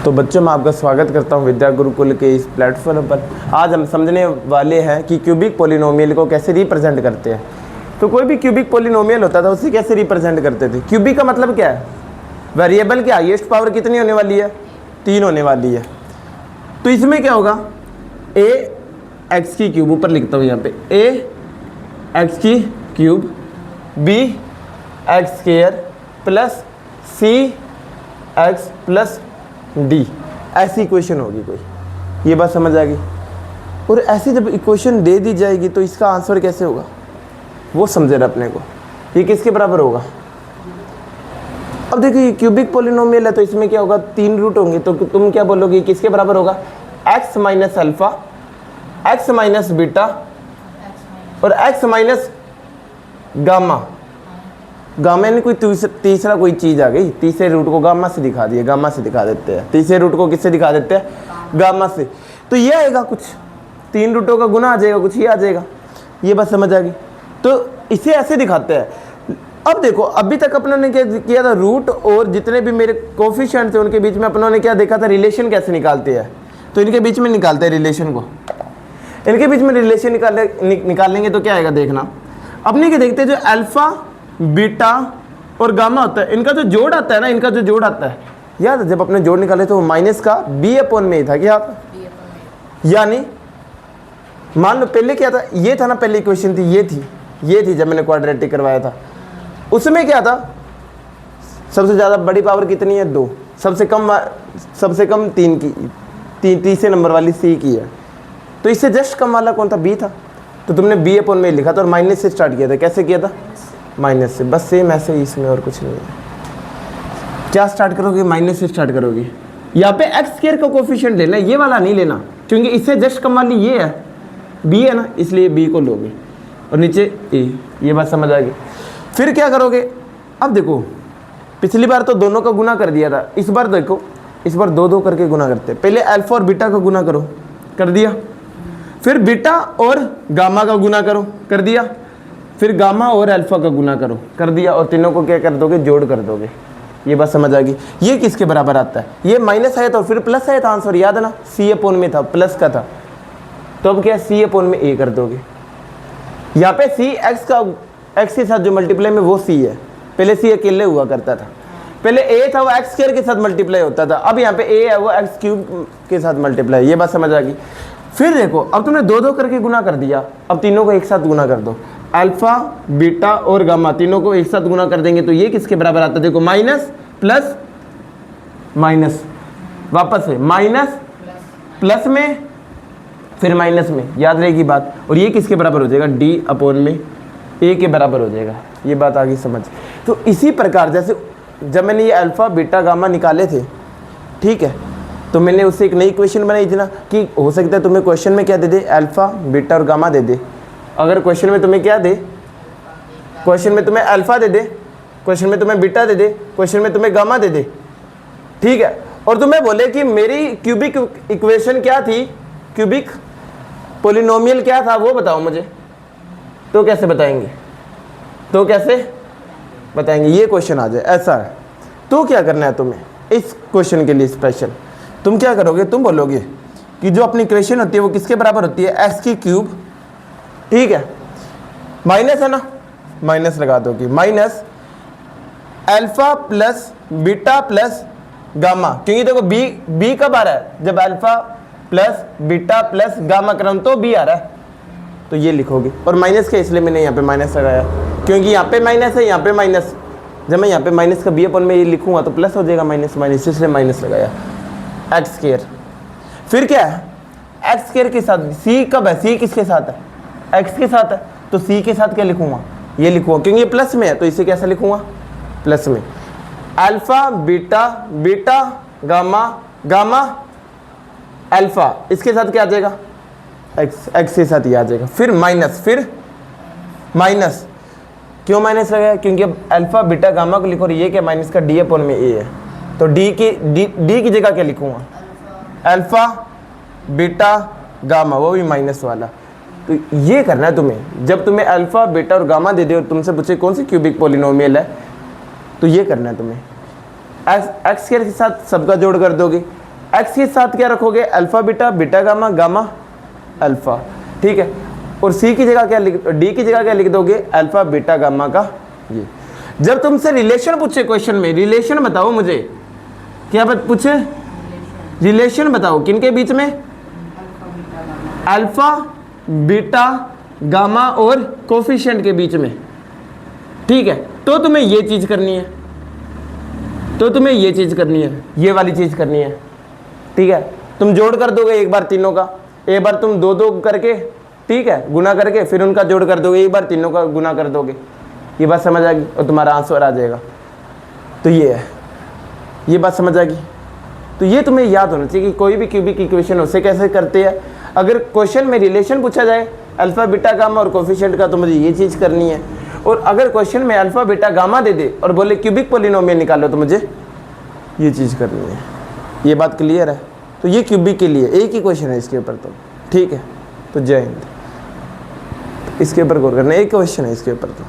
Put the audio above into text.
तो बच्चों मैं आपका स्वागत करता हूं विद्या गुरुकुल के इस प्लेटफॉर्म पर। आज हम समझने वाले हैं कि क्यूबिक पॉलिनोमियल को कैसे रिप्रेजेंट करते हैं। तो कोई भी क्यूबिक पॉलिनोमियल होता था उसे कैसे रिप्रेजेंट करते थे। क्यूबिक का मतलब क्या है, वेरिएबल की हाईएस्ट पावर कितनी होने वाली है, 3 होने वाली है। तो इसमें क्या होगा, ए एक्स की क्यूब, ऊपर लिखता हूँ यहाँ पे ए एक्स की cube b x square plus c x plus d, ऐसी इक्वेशन होगी कोई। ये बात समझ आ गई। और ऐसी जब इक्वेशन दे दी जाएगी तो इसका आंसर कैसे होगा वो समझे रहे अपने को। ये किसके बराबर होगा। अब देखिए क्यूबिक पॉलिनोमियल है तो इसमें क्या होगा, 3 रूट होंगे। तो तुम क्या बोलोगे किसके बराबर होगा, x minus alpha, x minus beta और x माइनस गामा। गामा यानी कोई तीसरा कोई चीज आ गई, तीसरे रूट को गामा से दिखा दिए, गामा से दिखा देते हैं। तीसरे रूट को किससे दिखा देते हैं, गामा से। तो ये आएगा कुछ 3 रूटों का गुना आ जाएगा, कुछ ये आ जाएगा। ये बात समझ आ गई। तो इसे ऐसे दिखाते हैं। अब देखो अभी तक अपनों ने क्या किया था, रूट और जितने भी मेरे कोफिशिएंट थे उनके बीच में अपनों ने क्या देखा था, रिलेशन कैसे निकालते हैं। तो इनके बीच में निकालते हैं रिलेशन को, इनके बीच में रिलेशन निकालेंगे तो क्या आएगा देखना। अपने के देखते हैं जो अल्फा बीटा और गामा होता है, इनका जो जोड़ आता है ना, इनका जो जोड़ आता है, याद है जब अपने जोड़ निकाले तो माइनस का बी अपॉन में ही था, क्या था, यानी मान लो पहले क्या था, ये था ना, पहली इक्वेशन थी, ये थी जब मैंने क्वाड्रेटिक करवाया था। उसमें क्या था, सबसे ज़्यादा बड़ी पावर कितनी है, 2, सबसे कम 3 की, तीसरे नंबर वाली सी की है। तो इससे जस्ट कम वाला कौन था, बी था। तो तुमने बी अपॉन में लिखा था और माइनस से स्टार्ट किया था। कैसे किया था, माइनस से। बस सेम ऐसे ही इसमें, और कुछ नहीं है। क्या स्टार्ट करोगे, माइनस से स्टार्ट करोगे। यहाँ पे एक्स स्क्वायर का कोफिशिएंट लेना है, ये वाला नहीं लेना, क्योंकि इससे जस्ट कम वाली ये है, बी है ना, इसलिए बी को लोगे और नीचे ए। ये बात समझ आ गई। फिर क्या करोगे, अब देखो पिछली बार तो दोनों का गुना कर दिया था, इस बार देखो, इस बार 2 करके गुना करते हैं। पहले अल्फा और बीटा का गुना करो, कर दिया। फिर बीटा और गामा का गुना करो, कर दिया। फिर गामा और अल्फा का गुना करो, कर दिया। और तीनों को क्या कर दोगे, जोड़ कर दोगे। ये बात समझ आ गई। ये किसके बराबर आता है, ये माइनस आया था और फिर प्लस आया था, आंसर याद है ना, सी अपॉन में था, प्लस का था। तो अब क्या, सी अपॉन में ए कर दोगे। यहाँ पे सी एक्स के साथ जो मल्टीप्लाई में वो सी है, पहले सी अकेले हुआ करता था। पहले ए था वो एक्स स्क्वायर के साथ मल्टीप्लाई होता था, अब यहाँ पे ए है वो एक्स क्यूब के साथ मल्टीप्लाई। ये बात समझ आ गई। फिर देखो अब तुमने 2 करके गुना कर दिया, अब तीनों को एक साथ गुना कर दो। अल्फा बीटा और गामा तीनों को एक साथ गुना कर देंगे तो ये किसके बराबर आता है, देखो माइनस प्लस माइनस, वापस से माइनस प्लस में फिर माइनस में, याद रहेगी बात। और ये किसके बराबर हो जाएगा, डी अपॉन में ए के बराबर हो जाएगा। ये बात आगे समझ। तो इसी प्रकार जैसे जब मैंने ये अल्फा बीटा गामा निकाले थे, ठीक है, तो मैंने उससे एक नई इक्वेशन बनाई थी ना, कि हो सकता है तुम्हें क्वेश्चन में क्या दे दे, अल्फा बीटा और गामा दे दे। अगर क्वेश्चन में तुम्हें क्या दे, क्वेश्चन में तुम्हें अल्फा दे दे, क्वेश्चन में तुम्हें बीटा दे दे, क्वेश्चन में तुम्हें गामा दे दे, ठीक है, और तुम्हें बोले कि मेरी क्यूबिक इक्वेशन क्या थी, क्यूबिक पॉलिनोमियल क्या था वो बताओ मुझे, तो कैसे बताएंगे, तो कैसे बताएंगे, ये क्वेश्चन आ जाए ऐसा है। तो क्या करना है तुम्हें इस क्वेश्चन के लिए स्पेशल, तुम क्या करोगे, तुम बोलोगे कि जो अपनी इक्वेशन होती है वो किसके बराबर होती है, एक्स की क्यूब, ठीक है, माइनस है ना, माइनस लगा दो कि minus alpha plus beta plus gamma. क्योंकि देखो बी कब आ रहा है, जब alpha plus beta plus gamma क्रम तो बी आ रहा है, तो ये लिखोगे। और माइनस का इसलिए मैंने यहाँ पे माइनस लगाया, क्योंकि यहाँ पे माइनस है, यहाँ पे माइनस। जब मैं यहाँ पे माइनस का बी अपन में ये लिखूंगा तो प्लस हो जाएगा, माइनस माइनस, इसलिए माइनस लगाया। एक्स स्क्वायर, फिर क्या है, एक्स स्क्वायर के साथ सी कब है, सी किसके साथ है, एक्स के साथ है, तो सी के साथ क्या लिखूंगा, ये लिखूंगा, क्योंकि ये प्लस में है तो इसे कैसा लिखूंगा, प्लस में। Alpha beta beta gamma gamma alpha, इसके साथ क्या आ जाएगा, एक्स, एक्स के साथ ये आ जाएगा। फिर माइनस, क्यों माइनस लगाया, क्योंकि अब अल्फा बीटा गामा को लिखो और ये क्या, माइनस का डी अपॉन में ए है, तो डी की जगह क्या लिखूंगा, अल्फा बीटा गामा, वो भी माइनस वाला। तो ये करना है तुम्हें, जब तुम्हें अल्फा बीटा और गामा दे दे और तुमसे पूछे कौन सी क्यूबिक पॉलिनोमियल है, तो ये करना है तुम्हें। एक्स स्क्वायर के साथ सबका जोड़ कर दोगे, एक्स के साथ क्या रखोगे, alpha beta, beta gamma, gamma alpha, ठीक है। और सी की जगह क्या लिख, डी की जगह क्या लिख दोगे, अल्फा बीटा गामा का ये। जब तुमसे रिलेशन पूछे क्वेश्चन में, रिलेशन बताओ मुझे, क्या बात पूछे, रिलेशन बताओ किनके बीच में, अल्फा बीटा गामा और कोफिशिएंट के बीच में, ठीक है। तो तुम्हें ये चीज करनी है, तो तुम्हें ये चीज करनी है, ये वाली चीज करनी है, ठीक है। तुम जोड़ कर दोगे एक बार तीनों का, एक बार तुम दो दो करके, ठीक है, गुना करके फिर उनका जोड़ कर दोगे, एक बार तीनों का गुना कर दोगे, ये बात समझ आ गई और तुम्हारा आंसर आ जाएगा। तो ये है, ये बात समझ आ गई। तो ये तुम्हें याद होना चाहिए कि कोई भी क्यूबिक इक्वेशन उसे कैसे करते हैं। अगर क्वेश्चन में रिलेशन पूछा जाए अल्फा बीटा गामा और कोफिशिएंट का, तो मुझे ये चीज़ करनी है। और अगर क्वेश्चन में अल्फा बीटा गामा दे दे और बोले क्यूबिक पॉलिनोमियल निकालो, तो मुझे ये चीज़ करनी है। ये बात क्लियर है। तो ये क्यूबिक के लिए एक ही क्वेश्चन है इसके ऊपर, तो ठीक है। तो जय हिंद। इसके ऊपर गौर करना, एक क्वेश्चन है इसके ऊपर तो।